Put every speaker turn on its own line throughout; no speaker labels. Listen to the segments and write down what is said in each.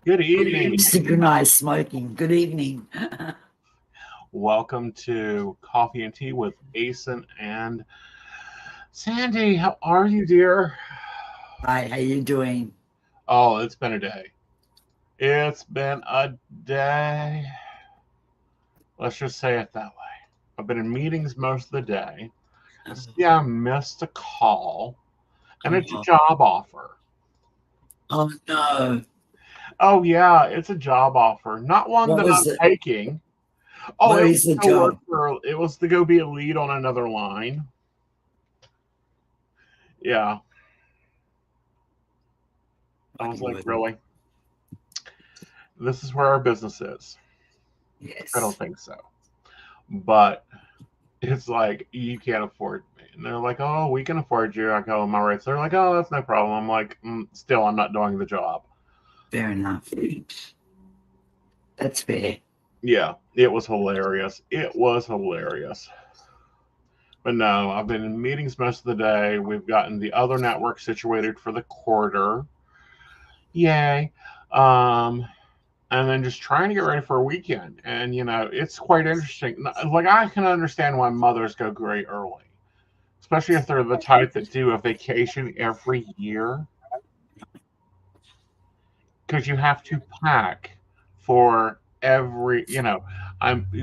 Good evening.
Synchronized smoking. Good evening.
Welcome to Coffee and Tea with Aeson and Sandie. How are you, dear?
Hi, how you doing?
Oh, it's been a day. It's been a day. Let's just say it that way. I've been in meetings most of the day. Yeah, I missed a call, and it's a
Oh,
job offer.
oh no.
Oh, yeah, it's a job offer. Not one
What
that
was
I'm
it?
taking. Oh,
What
it was
is the
to go work
job?
for, it was to go be a lead on another line. Yeah, I was
Mighty
like,
word.
really? This is where our business is. I don't
Yes.
think so. But it's like, you can't afford me. And they're like, oh, we can afford you. I go, my rates. They're like, oh, that's no problem. I'm like, still, I'm not doing the job.
Fair enough. That's fair.
Yeah, it was hilarious. It was hilarious. But no, I've been in meetings most of the day. We've gotten the other network situated for the quarter. Yay. Um, and then just trying to get ready for a weekend. And, it's quite interesting. Like, I can understand why mothers go great early, especially if they're the type that do a vacation every year, because you have to pack for every,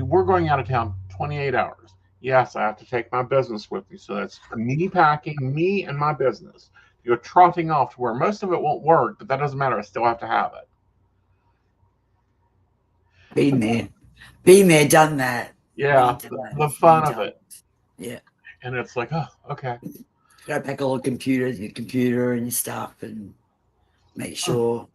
we're going out of town 28 hours. Yes, I have to take my business with me. So that's me packing, me and my business. You're trotting off to where most of it won't work, but that doesn't matter. I still have to have it.
Been there. Been there, done that.
Yeah,
Many
the
times. Many
fun of it.
times. Yeah.
And it's like, oh, okay.
Go pack all the computers, your computer and your stuff and make sure.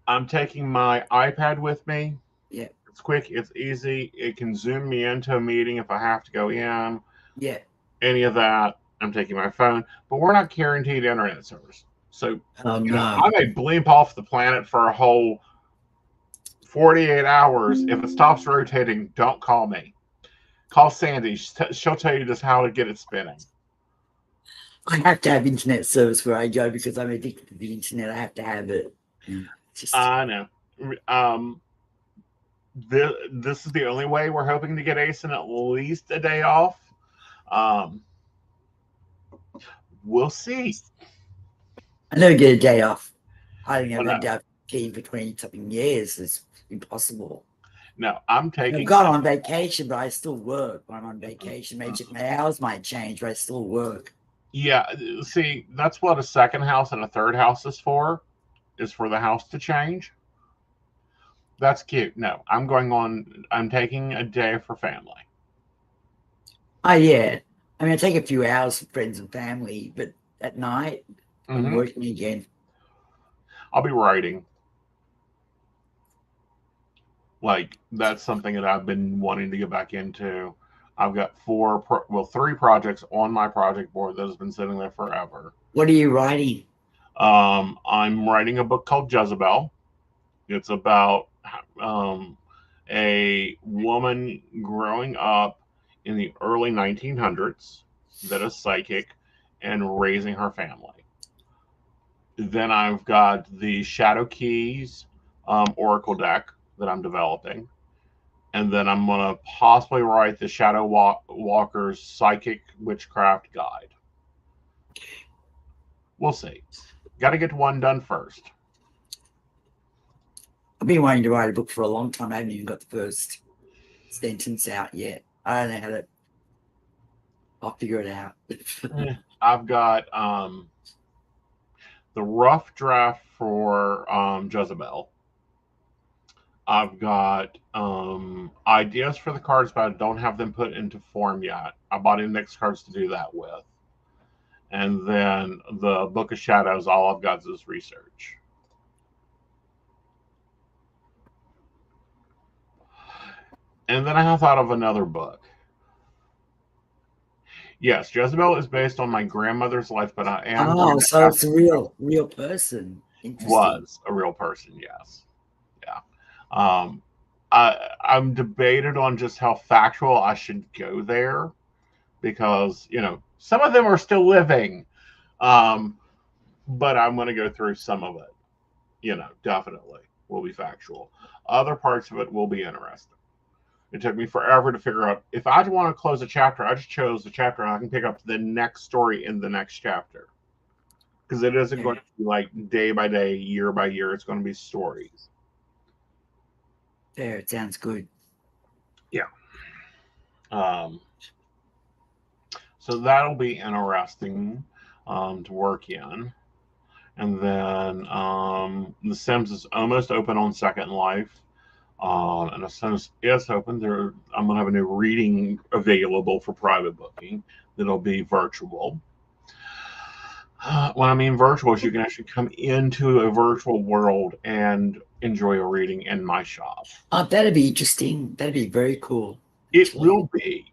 I'm taking my iPad with me.
Yeah.
It's quick, it's easy. It can zoom me into a meeting if I have to go in,
Yeah.
any of that. I'm taking my phone, but we're not guaranteed internet service. So,
Oh
I
no.
may blimp off the planet for a whole 48 hours. If it stops rotating, don't call me. Call Sandie. She'll tell you just how to get it spinning.
I have to have internet service where I go because I'm addicted to the internet. I have to have it. And just
I know. Um, this is the only way we're hoping to get Aeson at least a day off. Um, we'll see.
I never get a day off. I don't
But
have a day off for 20 something years. It's impossible.
no, I'm
I've
taking.
gone on vacation, but I still work when I'm on vacation. My hours might change, but I still work.
Yeah, see, that's what a second house and a third house is for the house to change. That's cute. No, I'm taking a day for family.
Oh, yeah. I mean, I take a few hours for friends and family, but at night, I'm
Hmm.
working again.
I'll be writing. Like, that's something that I've been wanting to get back into. I've got three projects on my project board that has been sitting there forever.
What are you writing?
I'm writing a book called Jezebel. It's about um, a woman growing up in the early 1900s that is psychic and raising her family. Then I've got the Shadow Keys Oracle deck that I'm developing. And then I'm going to possibly write the Walker's Psychic Witchcraft Guide. We'll see. Got to get one done first.
I've been wanting to write a book for a long time. I haven't even got the first sentence out yet. I don't know how to. I'll figure it out.
I've got the rough draft for Jezebel. I've got ideas for the cards, but I don't have them put into form yet. I bought index cards to do that with. And then the Book of Shadows, all I've got is research. And then I have thought of another book. Yes, Jezebel is based on my grandmother's life, but I am going
Oh,
to
so
have
it's a real person. Interesting.
was a real person. Yes, yeah. Um, I'm debated on just how factual I should go there because some of them are still living, um, but I'm going to go through some of it. Definitely. will be factual. Other parts of it will be interesting. It took me forever to figure out if I want to close a chapter. I just chose the chapter, and I can pick up the next story in the next chapter because it isn't going to be like day by day, year by year. It's going to be stories.
There, it sounds good.
Yeah. So that'll be interesting to work in. And then The Sims is almost open on Second Life. And as soon as it's open, I'm going to have a new reading available for private booking that'll be virtual. When I mean virtual, is you can actually come into a virtual world and enjoy a reading in my shop.
Oh, that'd be interesting. That'd be very cool.
It will be,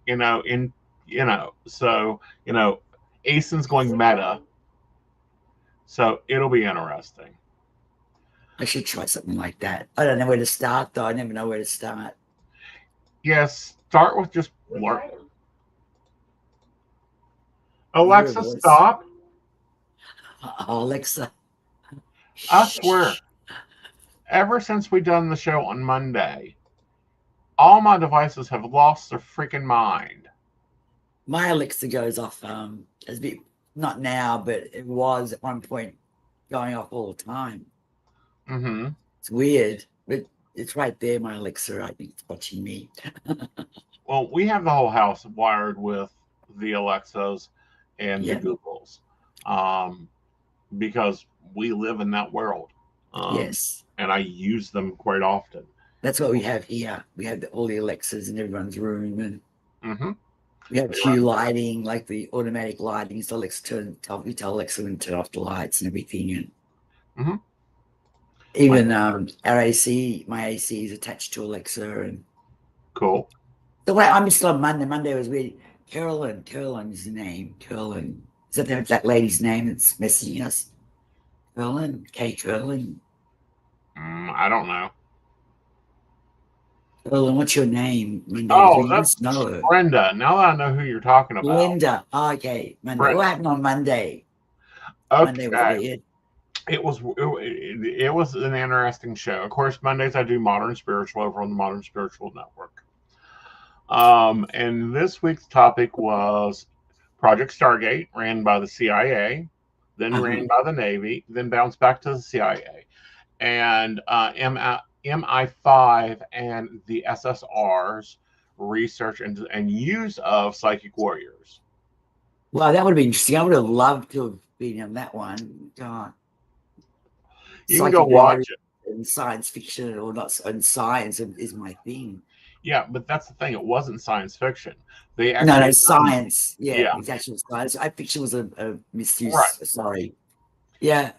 so, Aeson's going meta. So it'll be interesting.
I should try something like that. I don't know where to start, though. I never know where to start.
Yes, start with just learn. Alexa, stop.
Oh, Alexa.
I swear, ever since we done the show on Monday, all my devices have lost their freaking mind.
My Alexa goes off, not now, but it was at one point going off all the time.
Mm-hmm.
It's weird, but it's right there, my Alexa. I think it's watching me.
Well, we have the whole house wired with the Alexas and the Googles, because we live in that world.
Yes.
And I use them quite often.
That's what we have here. We have all the Alexas in everyone's room, and we have Hue lighting, like the automatic lighting. So Alexa we tell Alexa to turn off the lights and everything. And even our AC, my AC is attached to Alexa. And
cool.
The way I missed on Monday. Monday was weird. Carolyn is the name. Carolyn. Is that lady's name that's messaging us? Carolyn? Carolyn?
I don't know.
Carolyn, what's your name? Monday?
Oh, that's Brenda. Now that I know who you're talking about.
Linda. Oh, okay. Monday. Brenda. What happened on Monday?
Okay.
Monday was weird.
It was an interesting show. Of course, Mondays I do Modern Spiritual over on the Modern Spiritual Network. And this week's topic was Project Stargate, ran by the CIA, then ran by the Navy, then bounced back to the CIA, and MI5 and the SSR's research and use of psychic warriors.
Well, that would have been interesting. I would have loved to have been on that one. God.
You can go watch it.
In science fiction or not, and science is my thing.
Yeah, but that's the thing. It wasn't science fiction.
No, science. Yeah, it's actual science. Fiction was a misuse. Right. Sorry. Yeah.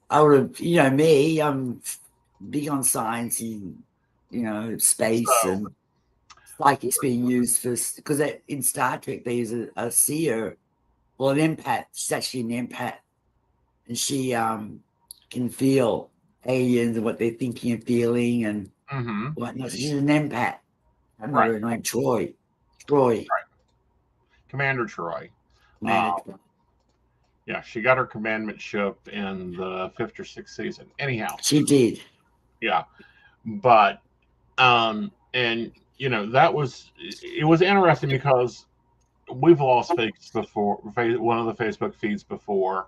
I would have, me, I'm big on science and, space and psychics being used for, because in Star Trek, they use a seer, well, an empath. She's actually an empath. And she can feel aliens and what they're thinking and feeling and whatnot. She's an empath. I remember her name, Troy. Right.
Commander Troy. Yeah, she got her commandment ship in the 5th or 6th season. Anyhow.
She did.
Yeah. But, and, it was interesting because we've lost fakes before, one of the Facebook feeds before.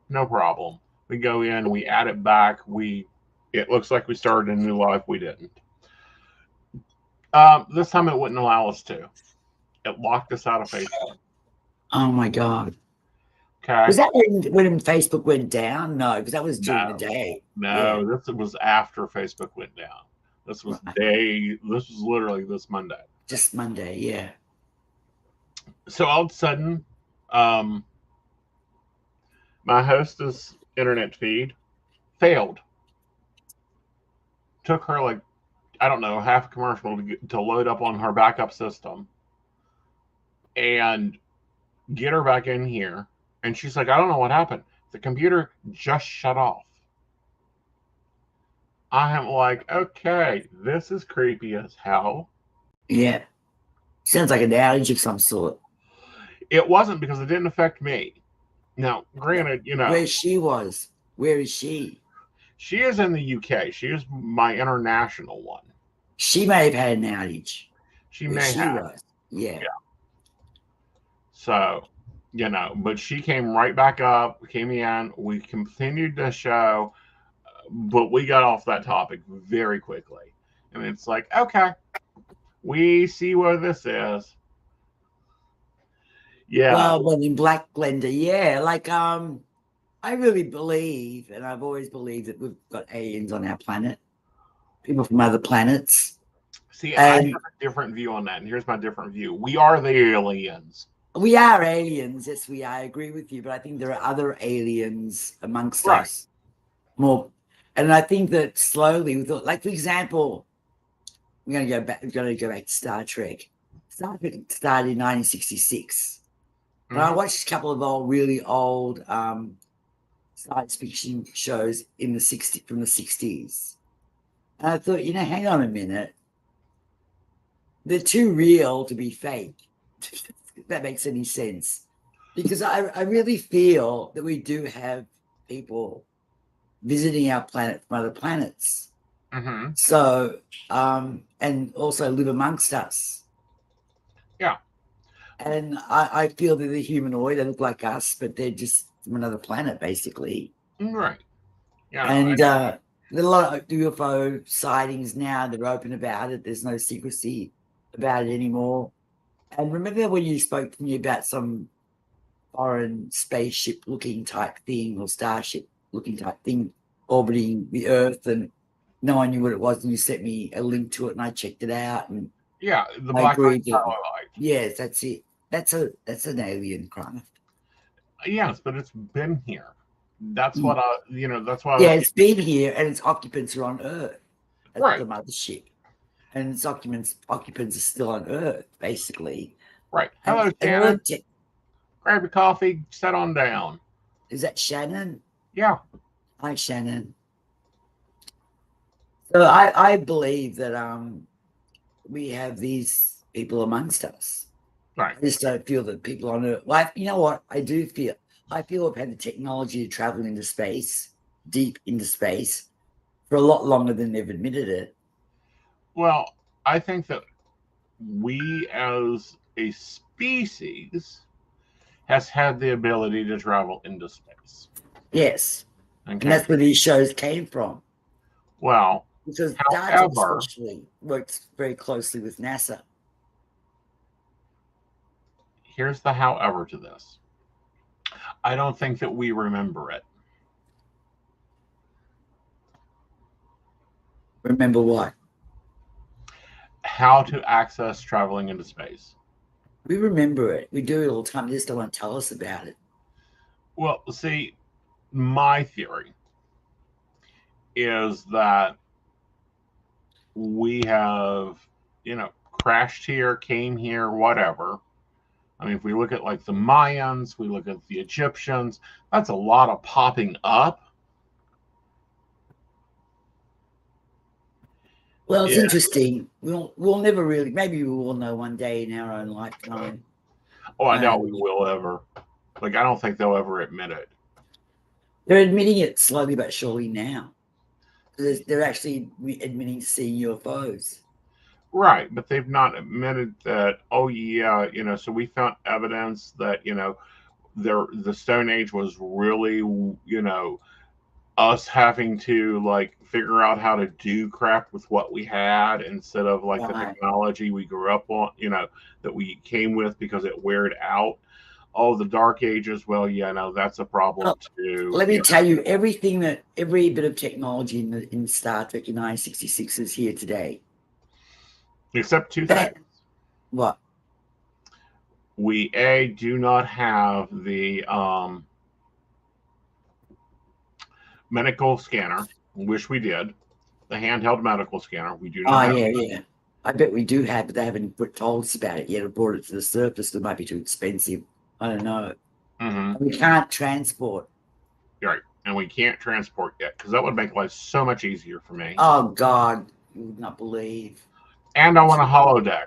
No problem. We go in, we add it back. It looks like we started a new life. We didn't. This time it wouldn't allow us to. It locked us out of Facebook.
Oh my God.
Okay.
Was that when Facebook went down? No, because that was during the day.
No, this was after Facebook went down. This was this was literally this Monday.
Just Monday, yeah.
So all of a sudden, my hostess internet feed failed. Took her half a commercial to load up on her backup system and get her back in here. And she's like, I don't know what happened. The computer just shut off. I am like, okay, this is creepy as hell.
Yeah. Sounds like an outage of some sort.
It wasn't, because it didn't affect me. Now, granted,
Where she was. Where is she?
She is in the UK. She is my international one.
She may have had an outage.
She may have.
Was. Yeah.
So, but she came right back up, came in. We continued the show, but we got off that topic very quickly. And it's like, okay, we see where this is. Yeah.
Well, in Black Blender, yeah. Like, I really believe, and I've always believed that we've got aliens on our planet, people from other planets.
See, I have a different view on that, and here's my different view. We are the aliens.
We are aliens, yes, we are. I agree with you, but I think there are other aliens amongst us. More, and I think that slowly, like for example, we're going to go back. We're going to go back to Star Trek. Star Trek started in 1966. And I watched a couple of really old science fiction shows from the 60s. And I thought, hang on a minute. They're too real to be fake. If that makes any sense. Because I really feel that we do have people visiting our planet from other planets.
Mm-hmm.
So, and also live amongst us.
Yeah.
And I feel that they're humanoid. They look like us, but they're just from another planet, basically.
Right. Yeah.
And there are a lot of UFO sightings now. They're open about it. There's no secrecy about it anymore. And remember when you spoke to me about some foreign spaceship-looking type thing or starship-looking type thing orbiting the Earth, and no one knew what it was, and you sent me a link to it, and I checked it out, and
the black light.
Yes, that's it. That's an alien craft.
Yes, but it's been here. That's what that's why.
Yeah, it's been here, and its occupants are on Earth.
Right.
The mothership, and its occupants are still on Earth, basically.
Right. Hello, Shannon. Grab your coffee. Sit on down.
Is that Shannon?
Yeah.
Hi, Shannon. So I believe that we have these people amongst us.
Right.
I just don't feel that people on Earth. Well, you know what? I do feel. I feel we've had the technology to travel into space, deep into space, for a lot longer than they've admitted it.
Well, I think that we as a species has had the ability to travel into space.
Yes. Okay. And that's where these shows came from.
Well,
because Star Trek especially works very closely with NASA.
Here's the however to this. I don't think that we remember it.
Remember what?
How to access traveling into space.
We remember it. We do it all the time. They just don't want to tell us about it.
Well, see, my theory is that we have, crashed here, came here, whatever. I mean, if we look at like the Mayans, we look at the Egyptians, that's a lot of popping up.
Well, it's interesting. We'll never really, maybe we will know one day in our own lifetime.
Oh, I doubt we will ever. Like, I don't think they'll ever admit it.
They're admitting it slowly but surely now. They're actually admitting to seeing UFOs.
Right, but they've not admitted that, oh, yeah, so we found evidence that, the Stone Age was really, us having to, like, figure out how to do craft with what we had instead of, like, the technology we grew up on, that we came with because it weared out. Oh, the Dark Ages, well, yeah, no, that's a problem, too.
Let me tell you, every bit of technology in Star Trek in 1966 is here today.
Except two things.
What?
We do not have the medical scanner. Wish we did. The handheld medical scanner. We do not.
Oh, yeah. I bet we do have, but they haven't told us about it yet or brought it to the surface. It might be too expensive. I don't know.
Mm-hmm.
We can't transport.
Right. And we can't transport yet because that would make life so much easier for me.
Oh, God. You would not believe.
And I want a holodeck.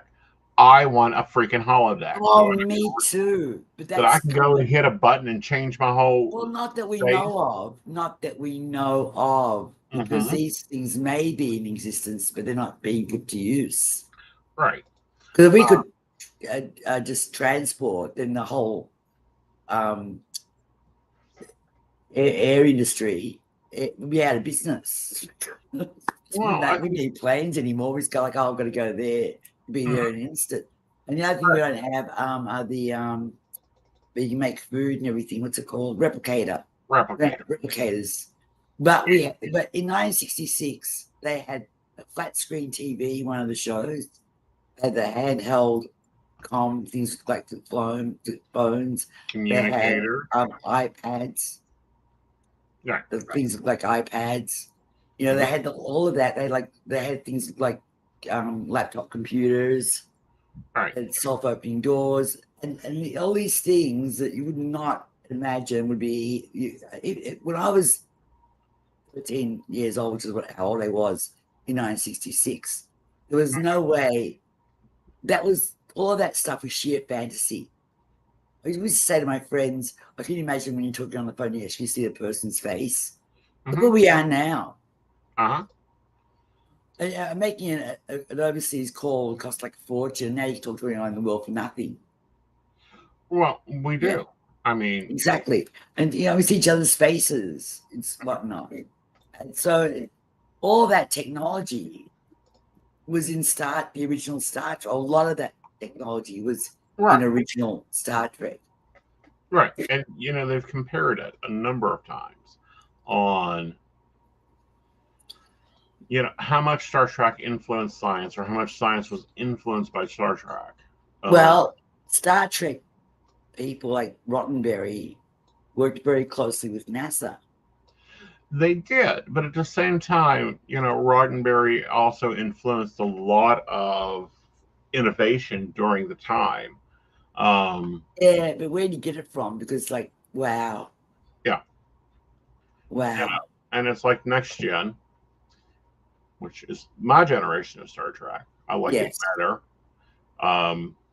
I want a freaking holodeck.
Oh, me too. But
I can go and hit a button and change my whole.
Well, not that we know of. Not that we know of. because these things may be in existence, but they're not being put to use.
Right.
Because if we could just transport, then the whole air industry, it would be out of business. We need planes anymore. We just go like, oh, I've got to go there, be there in an instant. And the other thing we don't have are the where you can make food and everything. What's it called? Replicators. But in 1966 they had a flat screen TV. One of the shows had the handheld things like the phones.
Communicator.
They had iPads.
Yeah.
The things like iPads. You know, they had all of that. They had things like laptop computers, and self-opening doors, and all these things that you would not imagine would be. When I was 13 years old, which is how old I was in 1966, there was no way. That was all of that stuff was sheer fantasy. I used to say to my friends, I can imagine when you're talking on the phone, you actually see the person's face. Look where we are now. Making an overseas call would cost like a fortune. Now you can talk to anyone in the world for nothing.
Well, we do. Yeah. I mean,
exactly. And we see each other's faces and whatnot. And so all that technology was in the original Star Trek. A lot of that technology was in original Star Trek.
Right. And they've compared it a number of times on how much Star Trek influenced science, or how much science was influenced by Star Trek.
Well, Star Trek people like Roddenberry worked very closely with NASA.
They did, but at the same time, Roddenberry also influenced a lot of innovation during the time.
Yeah, but where do you get it from? Because, wow.
Yeah.
Wow.
And it's like Next Gen, which is my generation of Star Trek. I like it better.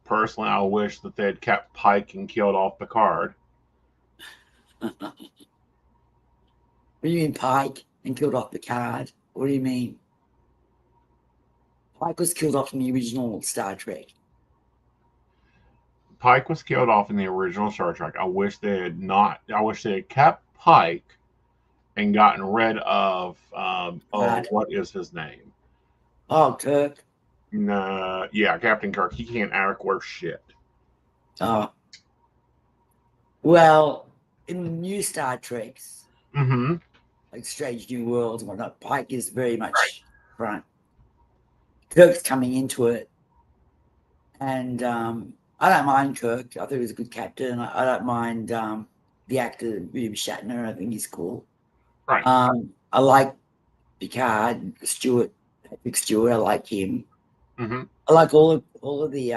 Personally, I wish that they had kept Pike and killed off Picard.
What do you mean Pike and killed off Picard? What do you mean? Pike was killed off in the original Star Trek.
Pike was killed off in the original Star Trek. I wish they had not. I wish they had kept Pike and gotten rid of what is his name?
Oh, Kirk.
No, yeah, Captain Kirk. He can't act worth shit.
Oh. Well, in the new Star Treks, like Strange New Worlds and whatnot, Pike is very much front. Kirk's coming into it, and I don't mind Kirk. I thought he was a good captain. I don't mind the actor William Shatner. I think he's cool.
Right.
I like Picard, Patrick Stewart. I like him. I like all of the.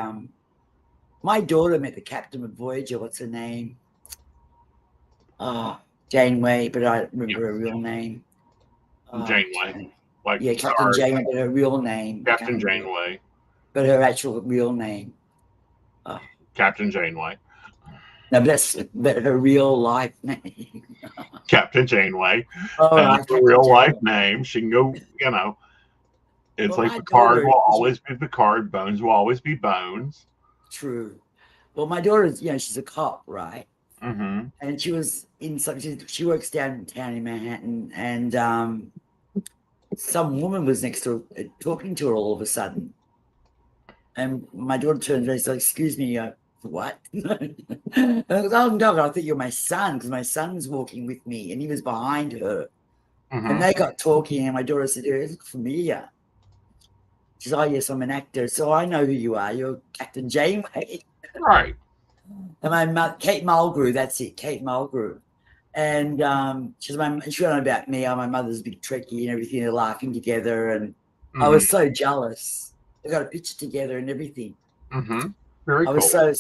My daughter met the captain of Voyager. What's her name? Janeway, but I don't remember her real name.
Janeway.
Captain Janeway, but her real name.
Captain Janeway.
But her actual real name.
Captain Janeway.
No, but her real life name.
Captain Janeway. Her real life name. She can go, It's like Picard will always be Picard. Bones will always be Bones.
True. Well, my daughter's, she's a cop, right?
And
she was she works downtown in Manhattan, and some woman was next to her talking to her all of a sudden. And my daughter turned around and said, "Excuse me, what?" And I was, "Oh, no, I thought you were my son," because my son's walking with me, and he was behind her. And they got talking, and my daughter said, "You look familiar." She said, "Oh, yes, I'm an actor, so I know who you are. You're Captain Janeway."
Right.
And my mother, Kate Mulgrew, that's it, Kate Mulgrew. And she went on about me. My mother's a big Trekkie and everything. They're laughing together, and I was so jealous. We got a picture together and everything.
Very cool.
I was so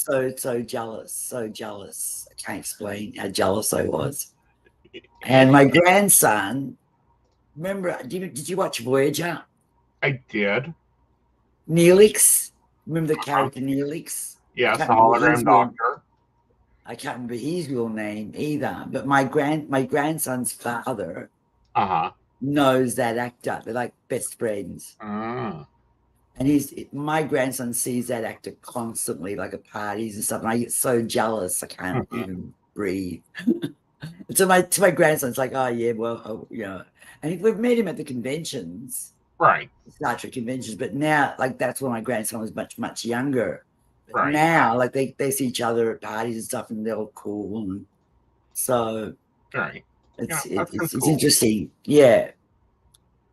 jealous, so jealous. I can't explain how jealous I was. And my grandson, remember? Did you watch Voyager?
I did.
Neelix, remember the character Neelix?
Yes, the hologram doctor.
I can't remember his real name either. But my grandson's father knows that actor. They're like best friends.
Ah.
And my grandson sees that actor constantly, like at parties and stuff. And I get so jealous, I can't even breathe. To my grandson, it's like, oh yeah, well, and we've met him at the conventions,
Right.
Star Trek conventions. But now, like, that's when my grandson was much younger. But
Right.
now, like, they see each other at parties and stuff, and they're all cool. And so,
Right.
it's
Yeah,
it's
cool.
interesting. Yeah,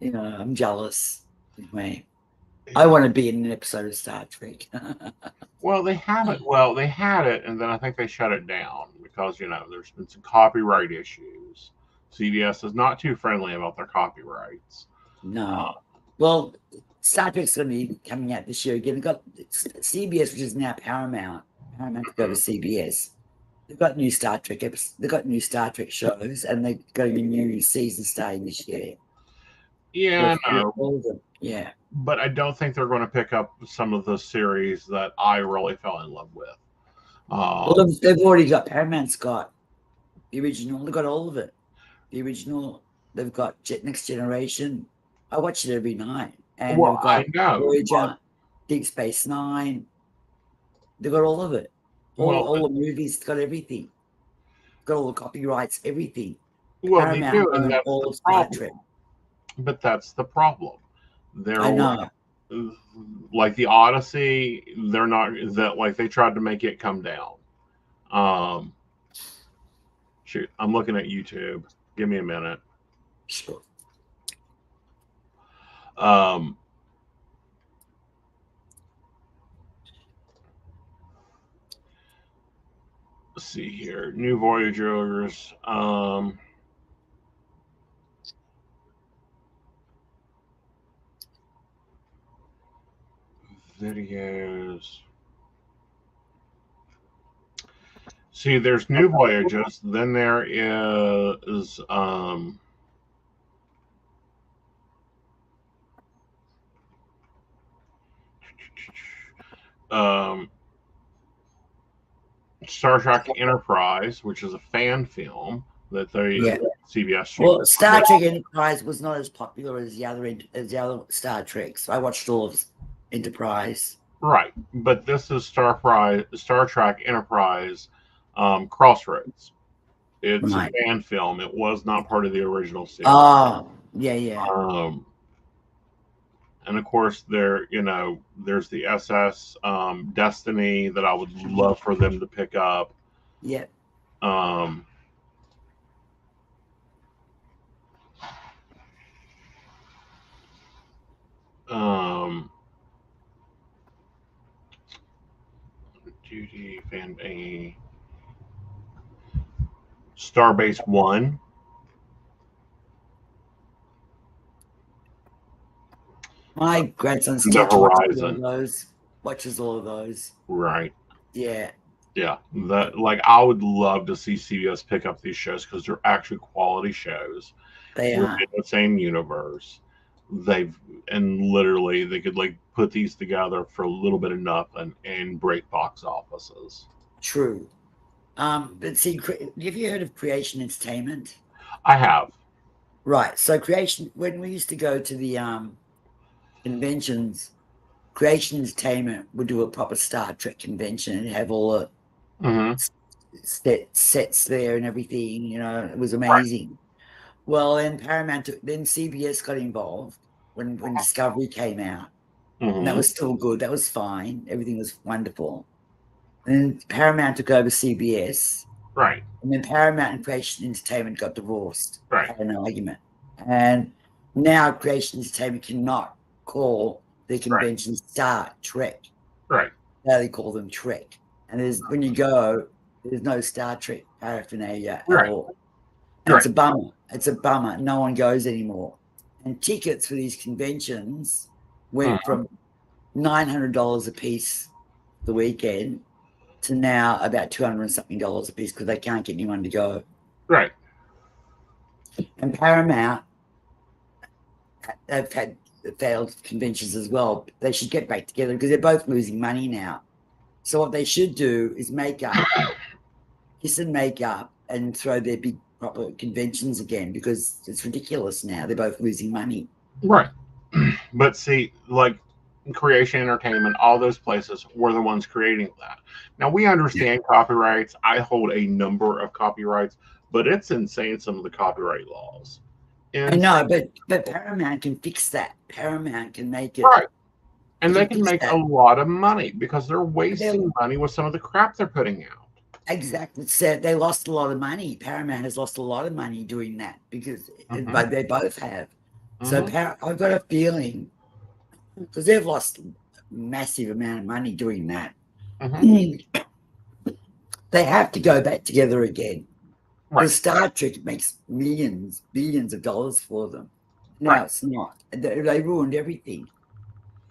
I'm jealous. Anyway. I want to be in an episode of Star Trek.
Well, they have it. Well, they had it, and then I think they shut it down because there's been some copyright issues. CBS is not too friendly about their copyrights.
No. Well, Star Trek's going to be coming out this year again. They've got CBS, which is now Paramount. Paramount to go to CBS. They've got new Star Trek episodes. They've got new Star Trek shows, and they're going to be new seasons starting this year.
Yeah, I know.
All of them. Yeah.
But I don't think they're going to pick up some of the series that I really fell in love with.
Well, they've already got Paramount's got the original. They've got all of it. The original. They've got Next Generation. I watch it every night. And
well,
they've got
I know,
Voyager, Deep Space Nine. They've got all of it. All the movies, got everything. Got all the copyrights, everything.
Well,
Paramount
they do, and that's
all
the
of Star
problem.
Trek.
But that's the problem.
I know.
Like the Odyssey, they're not that like they tried to make it come down. Shoot, I'm looking at YouTube. Give me a minute.
Sure.
Let's see here. New Voyagers. Videos. See, there's New Voyages. Then there is Star Trek Enterprise, which is a fan film that CBS.
Well, Star Trek Enterprise was not as popular as the other Star Treks. I watched all of Enterprise.
Right, but this is Star Trek Enterprise Crossroads. It's a fan film. It was not part of the original series.
Oh, yeah.
And of course, there's the SS Destiny that I would love for them to pick up.
Yeah.
Duty fan a Starbase One.
My grandson watches all of those.
Right.
Yeah.
Yeah. I would love to see CBS pick up these shows because they're actually quality shows.
They are
in the same universe. Literally they could put these together for a little bit of nothing and break box offices.
True. But see, have you heard of Creation Entertainment?
I have.
Right. So when we used to go to the conventions, Creation Entertainment would do a proper Star Trek convention and have all the sets there and everything. It was amazing. Right. Well, then then CBS got involved when Discovery came out. And that was still good. That was fine. Everything was wonderful. And then Paramount took over CBS.
Right.
And then Paramount and Creation Entertainment got divorced.
Right.
Had an argument. And now Creation Entertainment cannot call the convention Star Trek.
Right.
Now they call them Trek. And when you go, there's no Star Trek paraphernalia at all. And it's a bummer. It's a bummer. No one goes anymore. And tickets for these conventions went from $900 a piece the weekend to now about $200 and something a piece because they can't get anyone to go.
Right.
And Paramount, they've had failed conventions as well. They should get back together because they're both losing money now. So what they should do is kiss and make up and throw their big proper conventions again, because it's ridiculous now. They're both losing money.
Right. But see, like Creation Entertainment, all those places were the ones creating that. Now we understand copyrights. I hold a number of copyrights, but it's insane, some of the copyright laws.
I know, but Paramount can fix that. Paramount can make it.
Right. And they can make a lot of money because they're wasting money with some of the crap they're putting out.
Exactly. So they lost a lot of money. Paramount has lost a lot of money doing that, because but they both have. So I've got a feeling, because they've lost a massive amount of money doing that. They have to go back together again. Because Star Trek makes millions, billions of dollars for them. No, it's not. They ruined everything.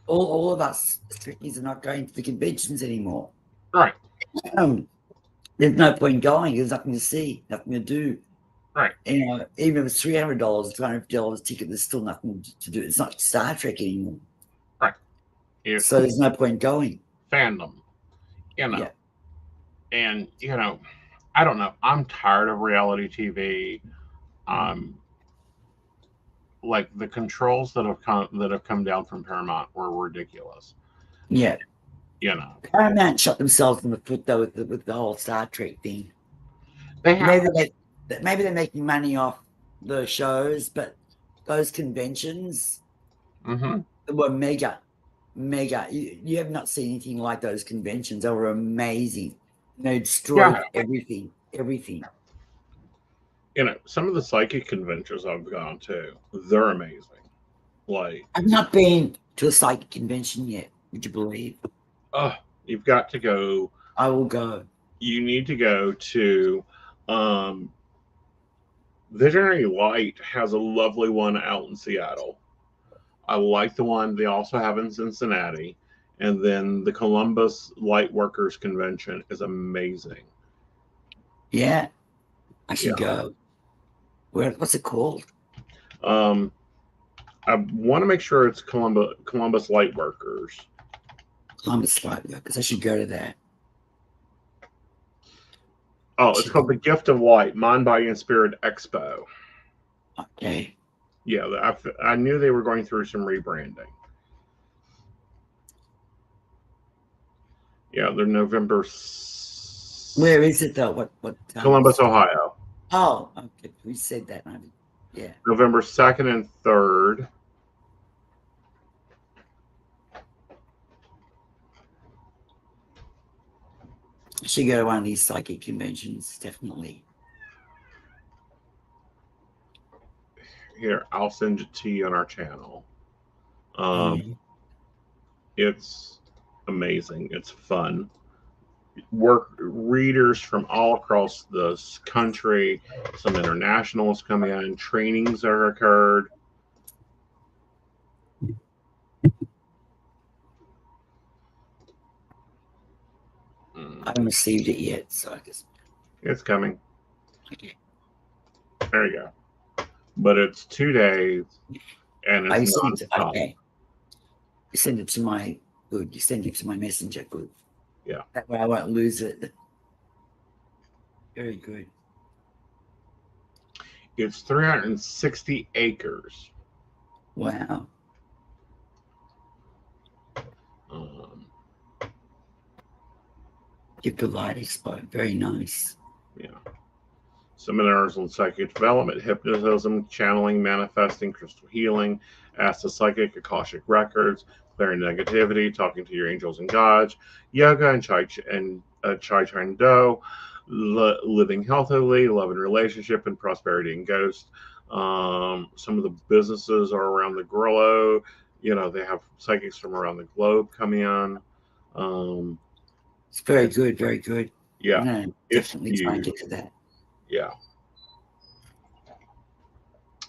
All of us Trekkies are not going to the conventions anymore.
Right.
There's no point going. There's nothing to see, nothing to do.
Right.
You know, even if it's $300, $250 ticket, there's still nothing to do. It's not Star Trek anymore.
Right.
So there's no point going.
Fandom, you know. Yeah. And, you know, I don't know. I'm tired of reality TV. Like the controls that have come down from Paramount were ridiculous.
Yeah.
You know,
Paramount shot themselves in the foot though with the whole Star Trek thing.
They have,
maybe they're making money off the shows, but those conventions were mega. You have not seen anything like those conventions. They were amazing. They destroyed everything.
You know, some of the psychic conventions I've gone to, they're amazing. Like,
I've not been to a psychic convention yet. Would you believe?
Oh, you've got to go.
I will go.
You need to go to Visionary Light has a lovely one out in Seattle. I like the one they also have in Cincinnati. And then the Columbus Lightworkers Convention is amazing.
Yeah, I should go. What's it called?
I want to make sure it's Columbus Lightworkers.
Columbus Lightworkers. I should go to that.
Oh, it's called the Gift of Light, Mind, Body, and Spirit Expo.
Okay.
Yeah, I knew they were going through some rebranding. Yeah, they're November.
Where is it though? What?
Columbus, Ohio.
Oh, okay. We said that. Yeah.
November 2nd and 3rd.
I should go to one of these psychic conventions, definitely.
Here, I'll send it to you on our channel. It's amazing. It's fun. Readers from all across the country, some internationals come in, trainings are occurred.
I haven't received it yet, so I guess
it's coming.
Okay.
There you go. But it's 2 days, and it's
okay. You send it to my good. You send it to my messenger. Good.
Yeah.
That way I won't lose it. Very good.
It's 360 acres.
Wow. Gift of Light Expo. Very nice.
Yeah. Seminars on psychic development, hypnotism, channeling, manifesting, crystal healing, ask the psychic, Akashic records, clearing negativity, talking to your angels and gods, yoga and chai chan do, living healthily, love and relationship, and prosperity and ghosts. Some of the businesses are around the globe. You know, they have psychics from around the globe come in.
It's very good, very good.
Yeah,
no, definitely try and get to that.
Yeah,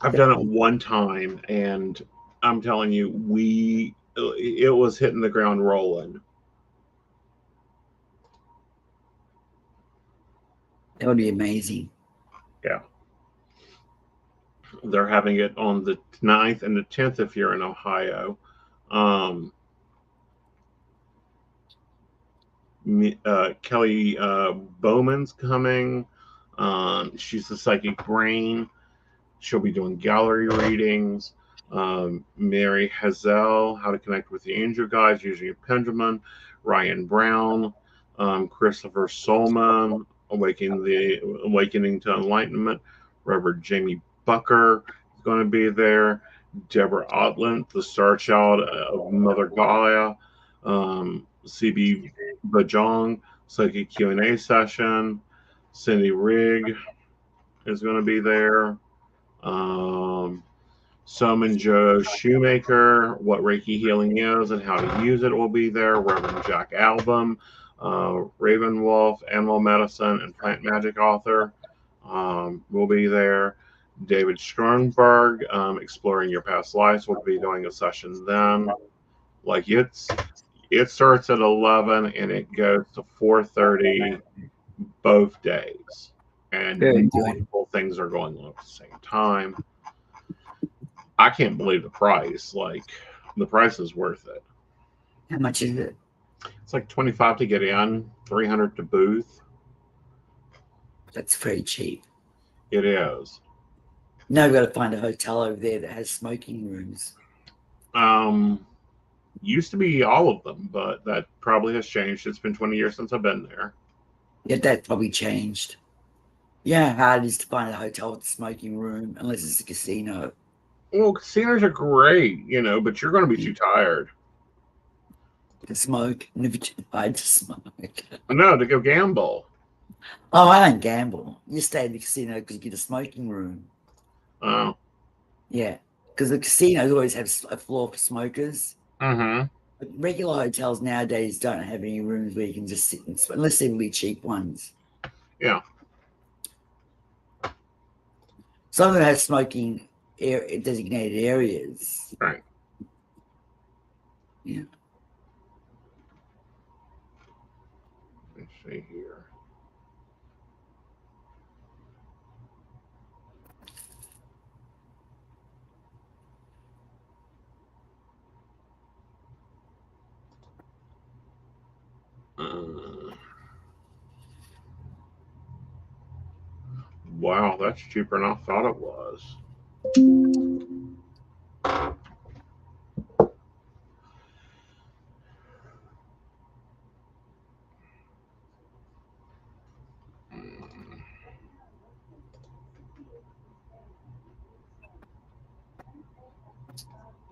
I've done it one time, and I'm telling you, it was hitting the ground rolling.
That would be amazing.
Yeah. They're having it on the 9th and the 10th if you're in Ohio. Kelly Bowman's coming. She's the psychic brain. She'll be doing gallery readings. Mary Hazel, How to Connect with the Angel Guides Using a Pendulum. Ryan Brown, Christopher Solman, Awakening to Enlightenment. Reverend Jamie Bucker is going to be there. Deborah Otland, the Star Child of Mother Gaia. CB Bajong, Psychic Q&A session. Cindy Rigg is going to be there. Soman Joe Shoemaker, What Reiki Healing Is and How to Use It will be there. Reverend Jack Album, Raven Wolf, Animal Medicine and Plant Magic author will be there. David Sternberg, Exploring Your Past Lives, will be doing a session then. Like it starts at 11 and it goes to 4:30 both days, and multiple things are going on at the same time. I can't believe the price. Like, the price is worth it.
How much is it?
It's like $25 to get in, $300 to booth.
That's very cheap.
It is.
Now we've got to find a hotel over there that has smoking rooms.
Used to be all of them, but that probably has changed. It's been 20 years since I've been there.
Yeah, that probably changed. Yeah, how hard it is to find a hotel with a smoking room, unless it's a casino.
Well, casinos are great, but you're going to be too tired.
To smoke? Never too tired to smoke.
No, to go gamble.
Oh, I don't gamble. You stay in the casino because you get a smoking room.
Oh.
Yeah, because the casinos always have a floor for smokers.
Mm-hmm.
But regular hotels nowadays don't have any rooms where you can just sit and smoke, unless they're really cheap ones.
Yeah.
Some of them have smoking designated areas.
Right.
Yeah.
Let's see here. Wow, that's cheaper than I thought it was.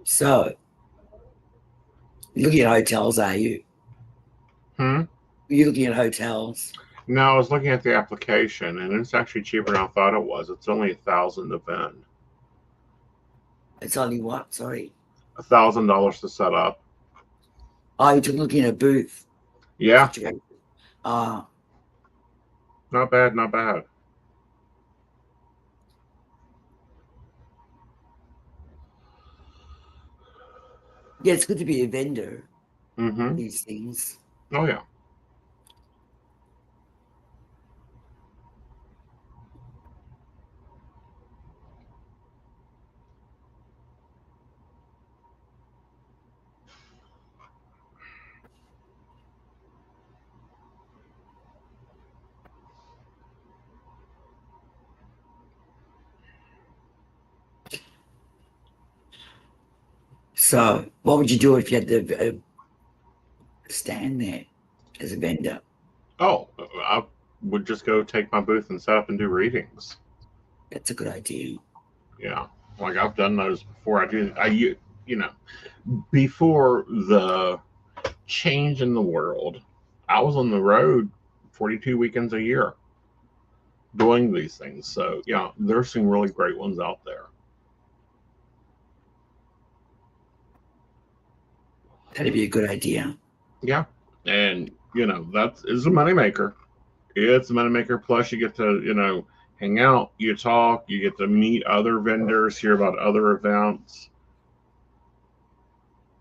So, you're looking at hotels, are you? Are you looking at hotels?
No, I was looking at the application, and it's actually cheaper than I thought it was. It's only $1,000 to vend.
It's only what? Sorry.
$1,000 to set up.
Oh, you're looking at a booth.
Yeah.
Not
bad, not bad.
Yeah, it's good to be a vendor.
Mm-hmm.
These things.
Oh, yeah.
So, what would you do if you had to stand there as a vendor?
Oh, I would just go take my booth and set up and do readings.
That's a good idea.
Yeah, like I've done those before. Before the change in the world, I was on the road 42 weekends a year doing these things. So, yeah, there's some really great ones out there.
That'd be a good idea.
Yeah. And, that is a moneymaker. It's a moneymaker. Plus, you get to, hang out, you talk, you get to meet other vendors, hear about other events.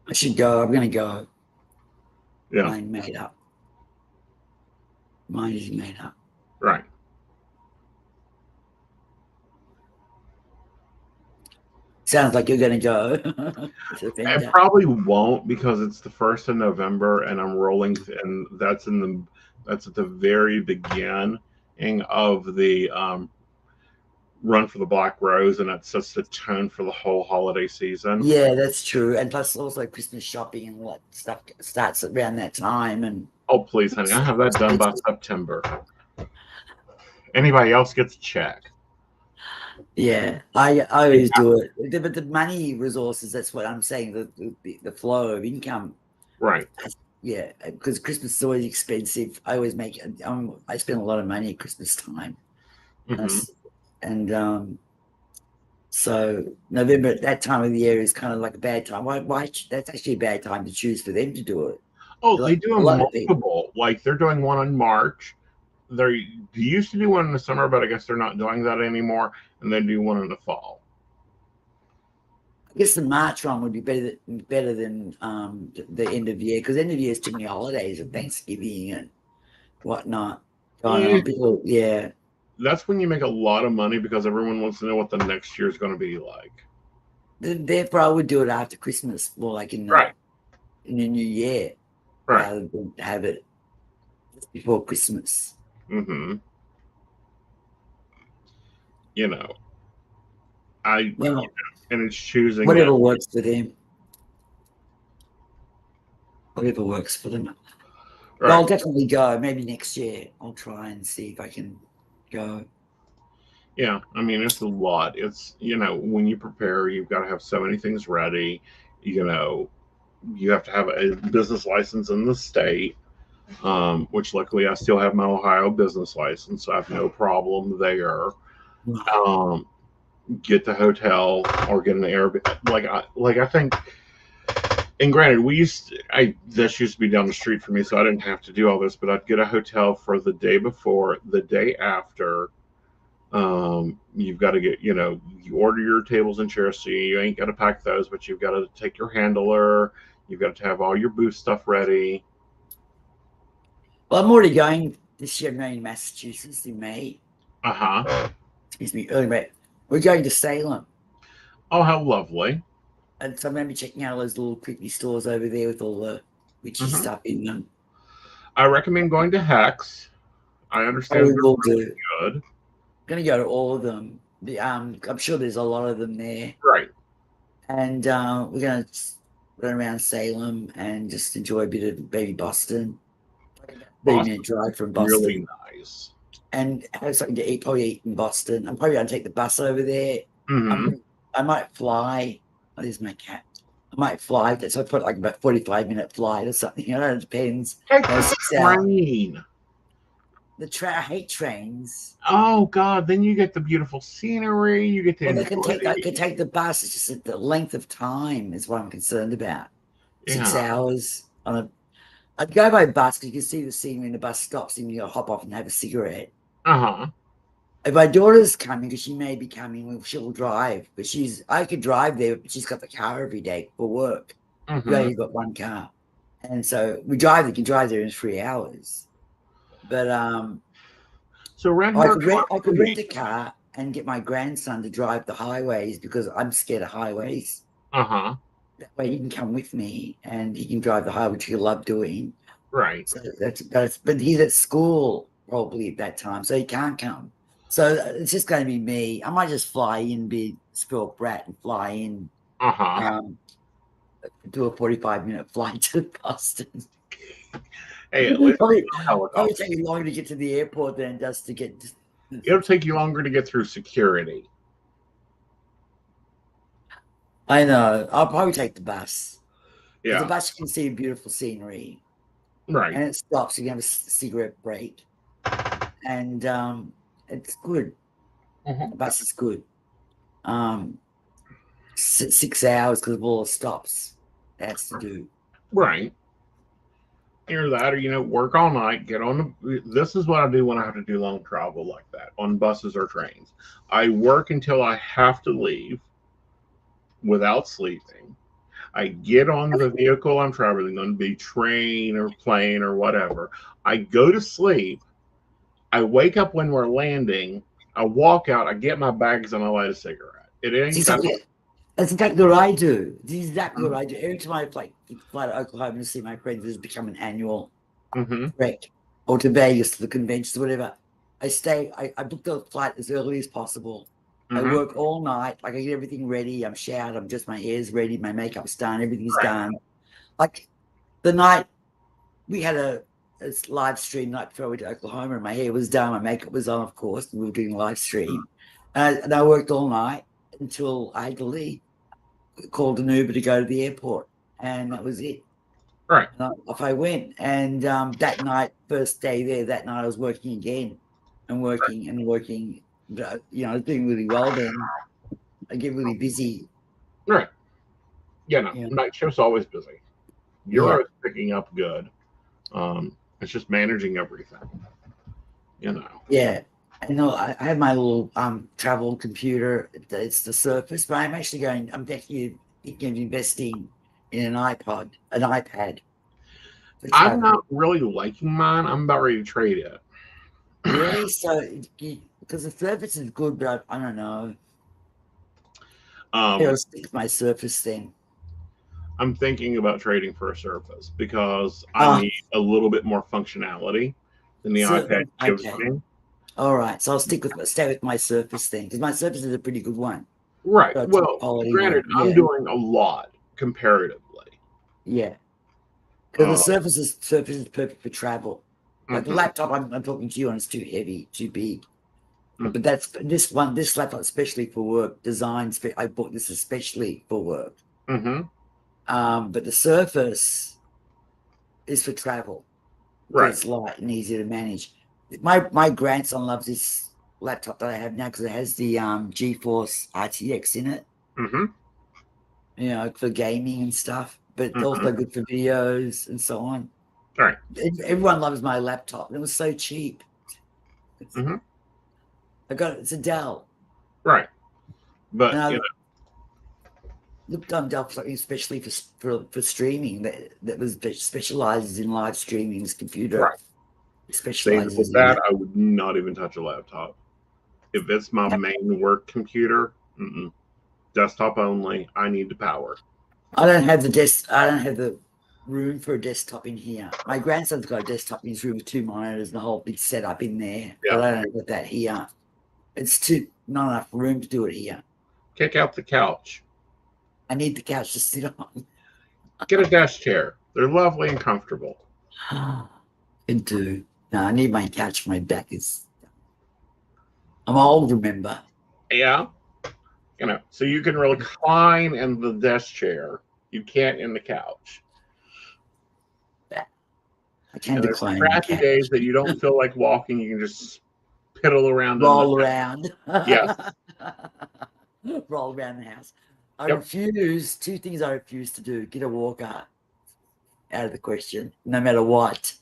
I should go. I'm going to go.
Yeah.
Mine made up. Mine is made up.
Right.
Sounds like you're going to go.
I probably won't because it's the 1st of November and I'm rolling, and that's at the very begin. of the Run for the Black Rose, and it sets the tone for the whole holiday season.
Yeah, that's true. And plus also Christmas shopping and all that stuff starts around that time. And
oh, please, honey, I have that done by September. Anybody else gets a check.
Yeah, I always do it. But the money resources, that's what I'm saying, the flow of income.
Right.
Yeah, because Christmas is always expensive. I always make, I spend a lot of money at Christmas time. And so November, that time of the year is kind of like a bad time. Why that's actually a bad time to choose for them to do it.
Oh, they do them multiple. Like they're doing one in March. They used to do one in the summer, but I guess they're not doing that anymore. And they do one in the fall.
I guess the March one would be better than the end of year, because end of year is too many holidays and Thanksgiving and whatnot going on. People, yeah.
That's when you make a lot of money because everyone wants to know what the next year is going to be like.
Therefore, I would do it after Christmas, more like in the new year, rather than have it before Christmas.
Mm-hmm. And it's choosing
whatever works for them. Whatever works for them. Right. I'll definitely go. Maybe next year I'll try and see if I can go.
Yeah, I mean, it's a lot. It's, when you prepare, you've got to have so many things ready. You have to have a business license in the state, which luckily I still have my Ohio business license, so I have no problem there. Get the hotel or get an Airbnb. Like I think, and granted, this used to be down the street for me, so I didn't have to do all this, but I'd get a hotel for the day before, the day after. You've got to get, you order your tables and chairs, so you ain't got to pack those, but you've got to take your handler. You've got to have all your booth stuff ready.
Well, I'm already going this year. I'm going to Massachusetts in May. Excuse me, early May. We're going to Salem.
Oh, how lovely.
And so I'm going to be checking out all those little creepy stores over there with all the witchy stuff in them.
I recommend going to Hex. I understand they're really good.
I'm going to go to all of them. I'm sure there's a lot of them there.
Right.
And we're going to run around Salem and just enjoy a bit of baby Boston. 30-minute drive from Boston.
Really nice.
And have something to eat, probably eat in Boston. I'm probably going to take the bus over there. I might fly. Oh, there's my cat. I might fly. So I put like about 45-minute flight or something. It depends.
Take the train.
I hate trains.
Oh God! Then you get the beautiful scenery. You get to.
Well, I can take the bus. It's just that the length of time is what I'm concerned about. 6 hours on a. I'd go by bus because you can see the scenery and the bus stops and you hop off and have a cigarette. If my daughter's coming, because she may be coming, she'll drive. But I could drive there, but she's got the car every day for work. We only got one car. And so we can drive there in 3 hours. But
so
I could rent a car and get my grandson to drive the highways because I'm scared of highways. That way he can come with me and he can drive the highway, which he'll love doing.
Right.
So but he's at school probably at that time, so he can't come. So it's just going to be me. I might just fly in, be a spoiled brat and fly in. Do a 45-minute flight to Boston.
Hey,
probably take you longer to get to the airport than it does to get.
It'll take you longer to get through security.
I know. I'll probably take the bus.
Yeah.
The bus, you can see beautiful scenery.
Right.
And it stops. You can have a cigarette break. And it's good. The bus is good. 6 hours because of all the stops it has to do.
Right. Either that or, work all night, get on this is what I do when I have to do long travel like that on buses or trains. I work until I have to leave without sleeping. I get on the vehicle I'm traveling on, be train or plane or whatever. I go to sleep. I wake up when we're landing. I walk out. I get my bags and I light a cigarette.
That's exactly what I do. It's exactly what I do. Every time I fly to Oklahoma to see my friends, this has become an annual trek, or to Vegas, to the conventions, whatever. I booked the flight as early as possible. I work all night. Like I get everything ready. I'm showered. My hair's ready. My makeup's done. Everything's done. Like the night we had a live stream night before I went to Oklahoma, and my hair was done. My makeup was on, of course. And we were doing a live stream. And I worked all night until I had to leave. Called an Uber to go to the airport. And that was it.
Right.
Off I went. And that night, first day there, that night I was working again and working and working. I was doing really well then. I get really busy.
Right. Night shift's always busy. You're always picking up good. It's just managing everything.
Yeah. I have my little travel computer. It's the Surface, but I'm thinking of investing in an iPad.
I'm not really liking mine. I'm about ready to trade it.
Really? So, because the Surface is good, but I don't know. I'll stick with my Surface then.
I'm thinking about trading for a Surface because I need a little bit more functionality than the iPad gives me.
All right, so I'll stay with my Surface then, because my Surface is a pretty good one.
Right. Well, granted, I'm doing a lot comparatively.
Yeah. Because the Surface is perfect for travel. Like the laptop I'm talking to you on is too heavy, too big. But that's this laptop especially for work, I bought this especially for work. But the Surface is for travel. Right. It's light and easy to manage. My grandson loves this laptop that I have now because it has the GeForce RTX in it. For gaming and stuff, but also good for videos and so on.
All right.
Everyone loves my laptop. It was so cheap. It's a Dell.
Right. But
looked on Dell for something especially for streaming that was specializes in live streaming. This computer.
Right.
Specializes
with that, I would not even touch a laptop. If it's my main work computer, desktop only. I need the power.
I don't have the room for a desktop in here. My grandson's got a desktop in his room with 2 monitors and a whole big setup in there. Yeah. But I don't have that here. It's not enough room to do it here.
Kick out the couch.
I need the couch to sit on.
Get a desk chair. They're lovely and comfortable.
I do. No, I need my couch. My back is. I'm old, remember?
Yeah. So you can recline in the desk chair. You can't in the couch.
I can decline.
Crappy days that you don't feel like walking, you can just piddle around.
Roll around.
Yes.
Roll around the house. I refuse. 2 things I refuse to do: get a walker out of the question, no matter what.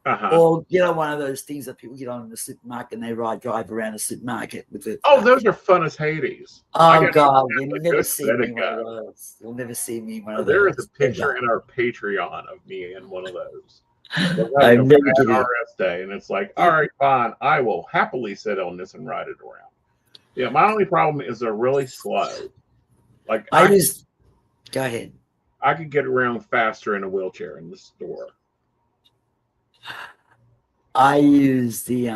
Or get on one of those things that people get on in the supermarket and they drive around the supermarket with it.
Those are fun as Hades.
Oh God, you'll never see me one of those. You'll never see me one of those.
There is a picture in our Patreon of me in one of those.
I've never did it.
RS day, and it's like, all right, fine, I will happily sit on this and ride it around. Yeah, my only problem is they're really slow. Like
go ahead.
I could get around faster in a wheelchair in the store.
I use the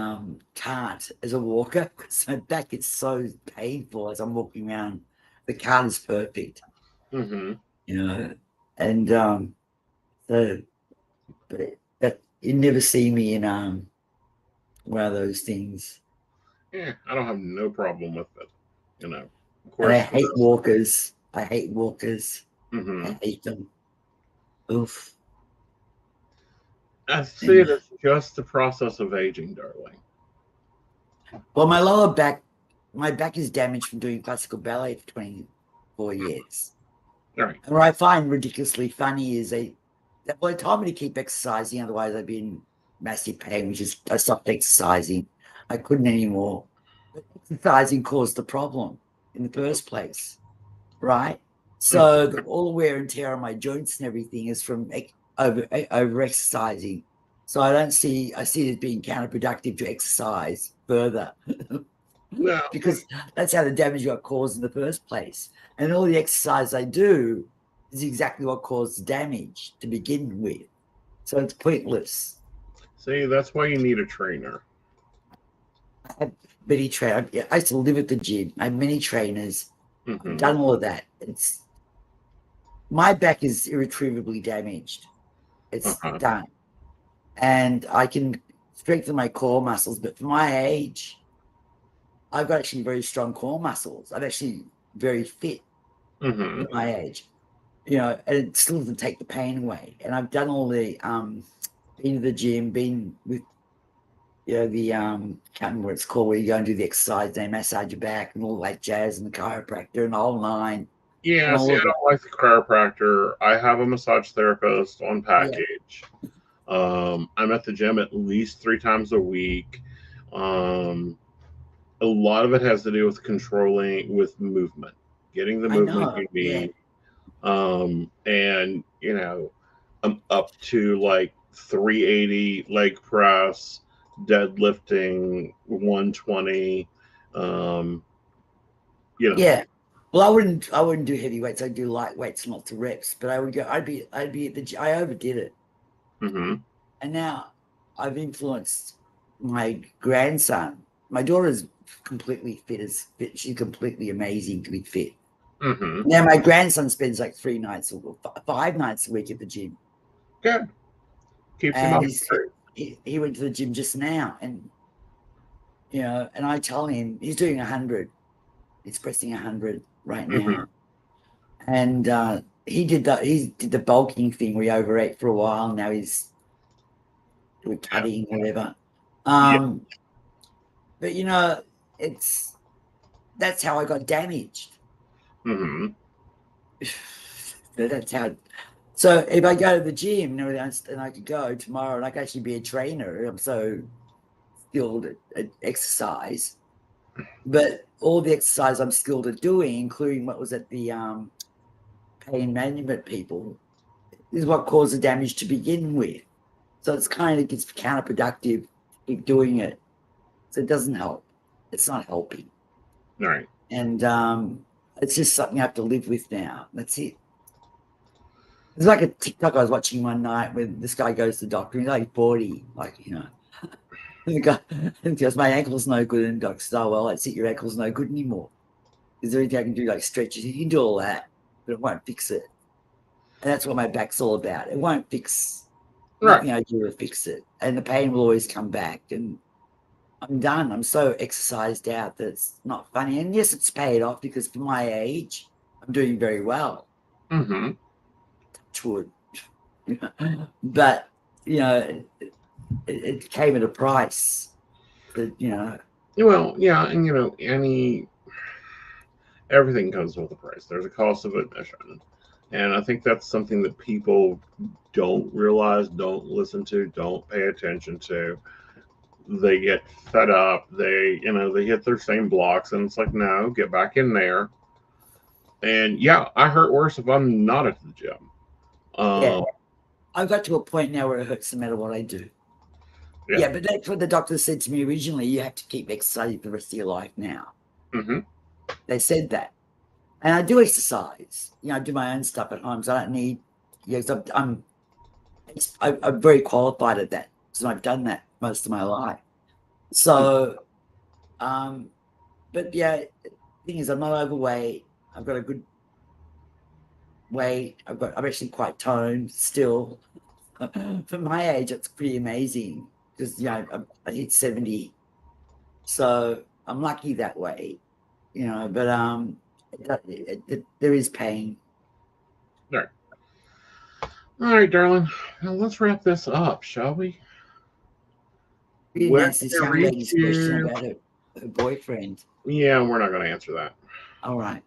cart as a walker because my back is so painful as I'm walking around. The cart is perfect. And but you never see me in one of those things.
Yeah, I don't have no problem with it.
Of course, and I hate walkers. I hate
Mm-hmm.
I hate them. Oof.
I see it as just the process of aging, darling.
Well, my back is damaged from doing classical ballet for 24 years.
Right.
And what I find ridiculously funny is they told me to keep exercising, otherwise I'd be in massive pain, which is I stopped exercising. I couldn't anymore. But exercising caused the problem in the first place, right? So all the wear and tear on my joints and everything is from over exercising. So I see it as being counterproductive to exercise further.
No.
Because that's how the damage got caused in the first place. And all the exercise I do is exactly what caused the damage to begin with. So it's pointless.
See, that's why you need a trainer.
have many trainers. I used to live at the gym. I have many trainers. I've done all of that. My back is irretrievably damaged. It's done. And I can strengthen my core muscles, but for my age, I've got actually very strong core muscles. I'm actually very fit for my age, and it still doesn't take the pain away. And I've done all the been to the gym, been with the can't remember what it's called, where you go and do the exercise, they massage your back and all that jazz, and the chiropractor and the whole nine.
Yeah, see, I don't like the chiropractor. I have a massage therapist on package. Yeah. I'm at the gym at least 3 times a week. A lot of it has to do with controlling with movement, getting the movement you need. And I'm up to like 380 leg press, deadlifting 120.
Yeah. Well, I wouldn't do heavy weights. I'd do light weights, lots of reps. But I'd be at the. I overdid it. And now I've influenced my grandson. My daughter's completely fit. She's completely amazing to be fit. Now my grandson spends like 5 nights a week at the gym.
Good. Keeps him up.
He went to the gym just now, and and I tell him he's doing 100. He's pressing 100 right now, and he did the bulking thing where he overate for a while. Now he's doing cutting, whatever. But that's how I got damaged. That's how. So if I go to the gym and I could go tomorrow and I could actually be a trainer, I'm so skilled at exercise. But all the exercise I'm skilled at doing, including what was at the pain management people, is what caused the damage to begin with. So it's gets counterproductive to keep doing it. So it doesn't help. It's not helping.
Right.
And it's just something I have to live with now. That's it. There's like a TikTok I was watching one night where this guy goes to the doctor. He's like 40, the guy goes, my ankle's no good. And the doctor says, oh, well, that's it. Your ankle's no good anymore. Is there anything I can do, like stretches? You can do all that, but it won't fix it. And that's what my back's all about. It won't fix nothing I do to fix it. And the pain will always come back. And I'm done. I'm so exercised out that it's not funny. And yes, it's paid off because for my age, I'm doing very well. Touch wood. But, it came at a price. But,
Well, yeah, and everything comes with a price. There's a cost of admission. And I think that's something that people don't realize, don't listen to, don't pay attention to. They get fed up. They hit their same blocks, and it's like, no, get back in there. And yeah, I hurt worse if I'm not at the gym.
I've got to a point now where it hurts no matter what I do. Yeah, but that's what the doctor said to me originally. You have to keep exercising for the rest of your life now. They said that. And I do exercise. I do my own stuff at home, so I don't need. I'm very qualified at that, so I've done that most of my life. So, but yeah, the thing is, I'm not overweight. I've got a good weight. I'm actually quite toned still. For my age, it's pretty amazing because I hit 70, so I'm lucky that way. But there is pain.
All right, darling. Now let's wrap this up, shall we?
We didn't answer this young lady's question about her boyfriend.
Yeah, we're not going to answer that.
All right.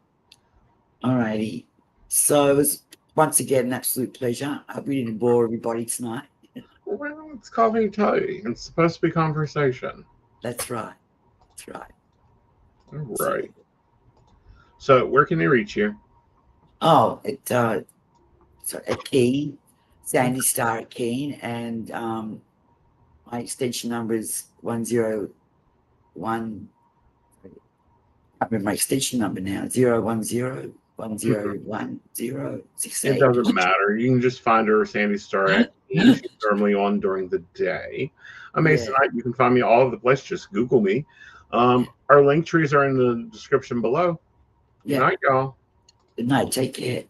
All righty. So it was once again an absolute pleasure. I hope we didn't bore everybody tonight.
Well, it's coffee tea. It's supposed to be conversation. That's right. All right. So where can they reach you?
Oh, at Keen, Sandie Star at Keen, and my extension number is 101. I remember my extension number now, 010-101-068.
It doesn't matter. You can just find her Sandie Star at evening. She's normally on during the day. I'm Aeson. You can find me all over the place. Just Google me. Our link trees are in the description below. Good night, y'all.
Good night. Take care.